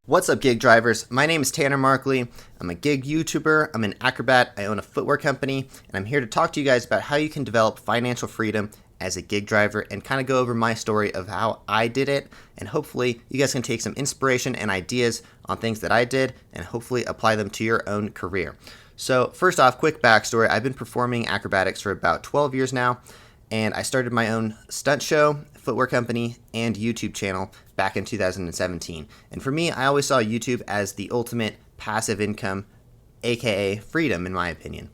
What's up, gig drivers? My name is Tanner Markley. I'm a gig YouTuber, I'm an acrobat, I own a footwear company, and I'm here to talk to you guys about how you can develop financial freedom as a gig driver and kind of go over my story of how I did it, and hopefully you guys can take some inspiration and ideas on things that I did and hopefully apply them to your own career. So first off, quick backstory. I've been performing acrobatics for about 12 years now, and I started my own stunt show, footwear company, and YouTube channel back in 2017. And for me, I always saw YouTube as the ultimate passive income, aka freedom, in my opinion.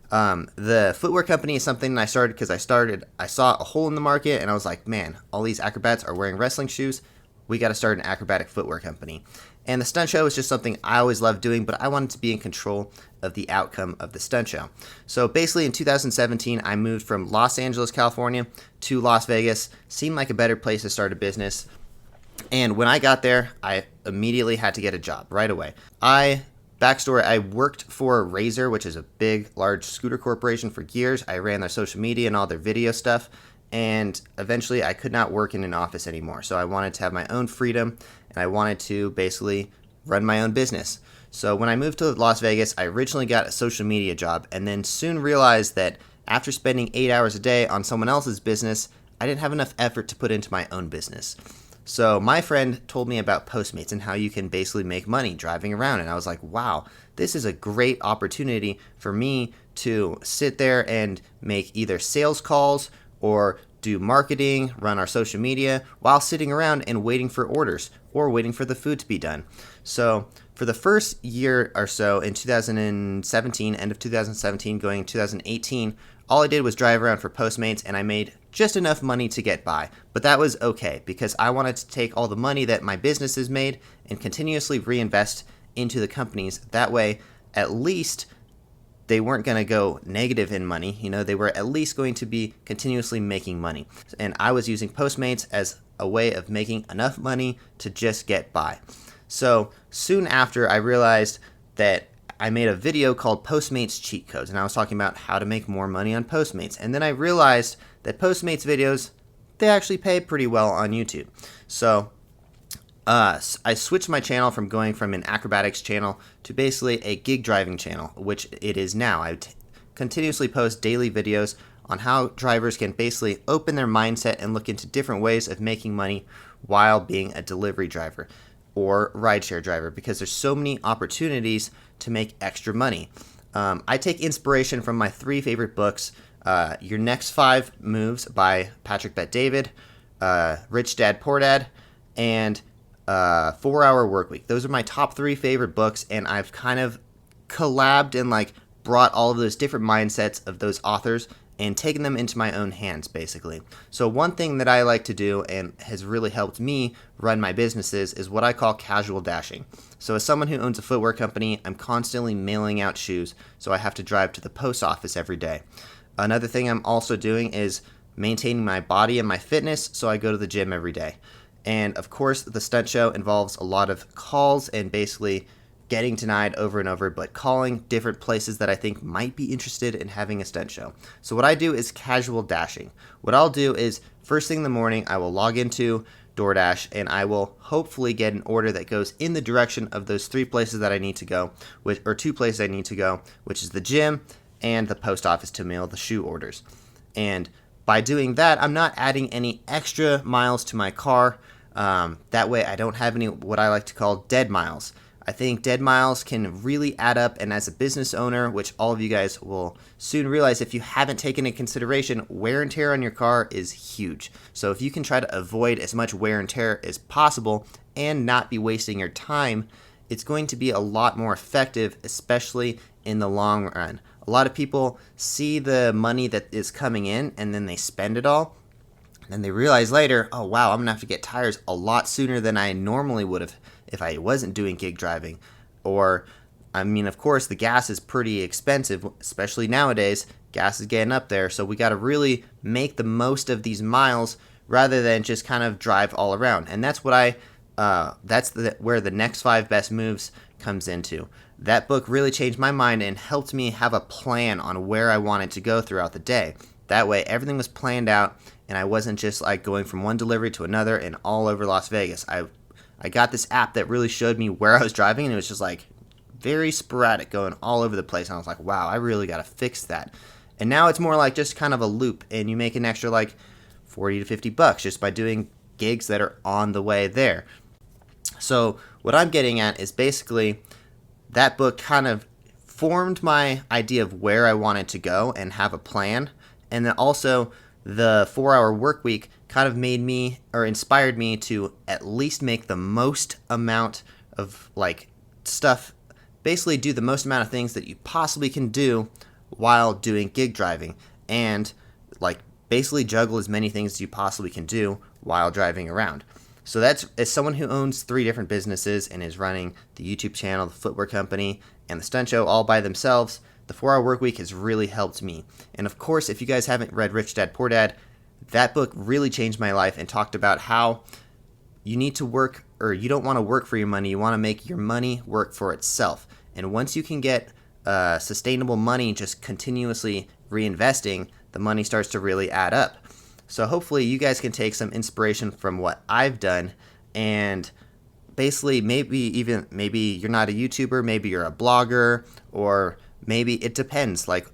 The footwear company is something I started because I saw a hole in the market, and I was like, man, all these acrobats are wearing wrestling shoes. We got to start an acrobatic footwear company. And the stunt show was just something I always loved doing, but I wanted to be in control of the outcome of the stunt show. So basically in 2017, I moved from Los Angeles, California to Las Vegas. Seemed like a better place to start a business. And when I got there, I immediately had to get a job right away. Backstory, I worked for Razor, which is a big, large scooter corporation, for years. I ran their social media and all their video stuff. And eventually I could not work in an office anymore. So I wanted to have my own freedom, and I wanted to basically run my own business. So when I moved to Las Vegas, I originally got a social media job, and then soon realized that after spending 8 hours a day on someone else's business, I didn't have enough effort to put into my own business. So my friend told me about Postmates and how you can basically make money driving around. And I was like, wow, this is a great opportunity for me to sit there and make either sales calls or do marketing, run our social media while sitting around and waiting for orders or waiting for the food to be done. So for the first year or so in 2017, end of 2017, going 2018, all I did was drive around for Postmates, and I made just enough money to get by. But that was okay because I wanted to take all the money that my businesses made and continuously reinvest into the companies. That way, at least they weren't going to go negative in money. They were at least going to be continuously making money. And I was using Postmates as a way of making enough money to just get by. So soon after, I realized that I made a video called Postmates Cheat Codes, and I was talking about how to make more money on Postmates. And then I realized that Postmates videos, they actually pay pretty well on YouTube. So I switched my channel from going from an acrobatics channel to basically a gig driving channel, which it is now. I continuously post daily videos on how drivers can basically open their mindset and look into different ways of making money while being a delivery driver or rideshare driver, because there's so many opportunities to make extra money. I take inspiration from my 3 favorite books, Your Next 5 Moves by Patrick Bet-David, Rich Dad Poor Dad, and 4-Hour Workweek. Those are my top 3 favorite books, and I've kind of collabed and brought all of those different mindsets of those authors and taken them into my own hands, basically. So one thing that I like to do and has really helped me run my businesses is what I call casual dashing. So as someone who owns a footwear company, I'm constantly mailing out shoes, so I have to drive to the post office every day. Another thing I'm also doing is maintaining my body and my fitness, so I go to the gym every day. And of course, the stunt show involves a lot of calls and basically getting denied over and over, but calling different places that I think might be interested in having a stunt show. So what I do is casual dashing. What I'll do is first thing in the morning, I will log into Doordash, and I will hopefully get an order that goes in the direction of those 3 places that I need to go, or 2 places I need to go, which is the gym and the post office to mail the shoe orders. And by doing that, I'm not adding any extra miles to my car. That way I don't have any what I like to call dead miles. I think dead miles can really add up, and as a business owner, which all of you guys will soon realize if you haven't taken into consideration, wear and tear on your car is huge. So if you can try to avoid as much wear and tear as possible and not be wasting your time, it's going to be a lot more effective, especially in the long run. A lot of people see the money that is coming in and then they spend it all. And they realize later, oh wow, I'm gonna have to get tires a lot sooner than I normally would have if I wasn't doing gig driving. Or, of course, the gas is pretty expensive, especially nowadays. Gas is getting up there, so we gotta really make the most of these miles rather than just kind of drive all around. And that's what where the next 5 best moves comes into. That book really changed my mind and helped me have a plan on where I wanted to go throughout the day. That way, everything was planned out, and I wasn't just going from one delivery to another and all over Las Vegas. I got this app that really showed me where I was driving, and it was just like very sporadic, going all over the place. And I was like, wow, I really got to fix that. And now it's more like just kind of a loop, and you make an extra like 40 to 50 bucks just by doing gigs that are on the way there. So what I'm getting at is basically that book kind of formed my idea of where I wanted to go and have a plan. And then also the 4-hour work week kind of made me, or inspired me, to at least make the most amount of like stuff, basically do the most amount of things that you possibly can do while doing gig driving, and like basically juggle as many things as you possibly can do while driving around. So that's, as someone who owns 3 different businesses and is running the YouTube channel, the footwear company, and the stunt show all by themselves, the 4-hour work week has really helped me. And of course, if you guys haven't read Rich Dad Poor Dad, that book really changed my life and talked about how you need to work, or you don't want to work for your money, you want to make your money work for itself. And once you can get sustainable money just continuously reinvesting, the money starts to really add up. So hopefully you guys can take some inspiration from what I've done, and basically maybe you're not a YouTuber, maybe you're a blogger, or maybe it depends. Like,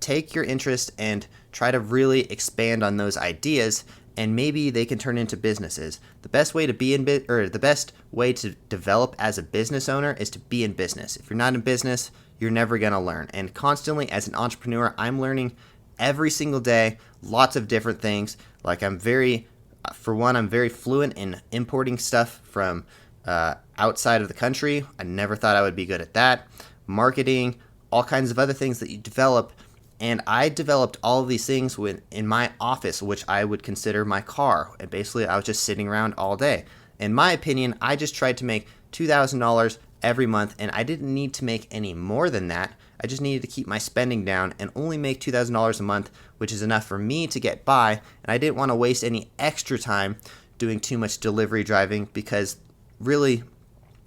take your interest and try to really expand on those ideas, and maybe they can turn into businesses. The best way to the best way to develop as a business owner is to be in business. If you're not in business, you're never going to learn. And constantly as an entrepreneur, I'm learning every single day, lots of different things. Like, I'm very fluent in importing stuff from outside of the country. I never thought I would be good at that. Marketing, all kinds of other things that you develop. And I developed all of these things in my office, which I would consider my car. And basically, I was just sitting around all day. In my opinion, I just tried to make $2,000 every month, and I didn't need to make any more than that. I just needed to keep my spending down and only make $2,000 a month, which is enough for me to get by. And I didn't want to waste any extra time doing too much delivery driving, because really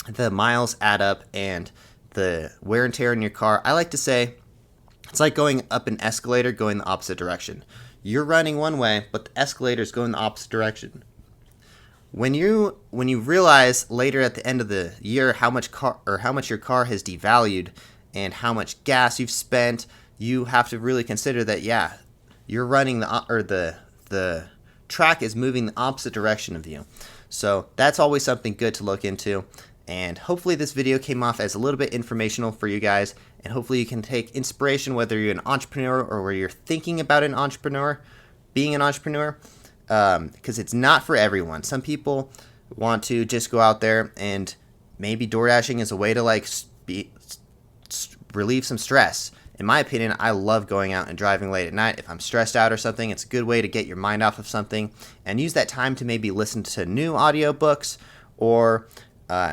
the miles add up and the wear and tear in your car. I like to say it's like going up an escalator going the opposite direction. You're running one way, but the escalator is going the opposite direction. When you realize later at the end of the year how much your car has devalued and how much gas you've spent, you have to really consider that, you're running the track is moving the opposite direction of you. So that's always something good to look into. And hopefully this video came off as a little bit informational for you guys, and hopefully you can take inspiration, whether you're an entrepreneur or where you're thinking about being an entrepreneur, because it's not for everyone. Some people want to just go out there, and maybe DoorDashing is a way to like relieve some stress. In my opinion, I love going out and driving late at night. If I'm stressed out or something, it's a good way to get your mind off of something and use that time to maybe listen to new audiobooks or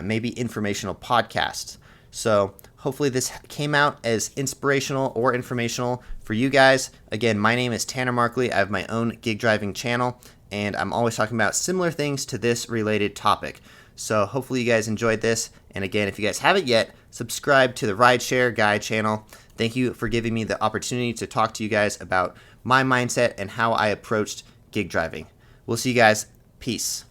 maybe informational podcasts. So hopefully this came out as inspirational or informational for you guys. Again, my name is Tanner Markley. I have my own gig driving channel, and I'm always talking about similar things to this related topic. So hopefully you guys enjoyed this. And again, if you guys haven't yet, subscribe to the Rideshare Guy channel. Thank you for giving me the opportunity to talk to you guys about my mindset and how I approached gig driving. We'll see you guys. Peace.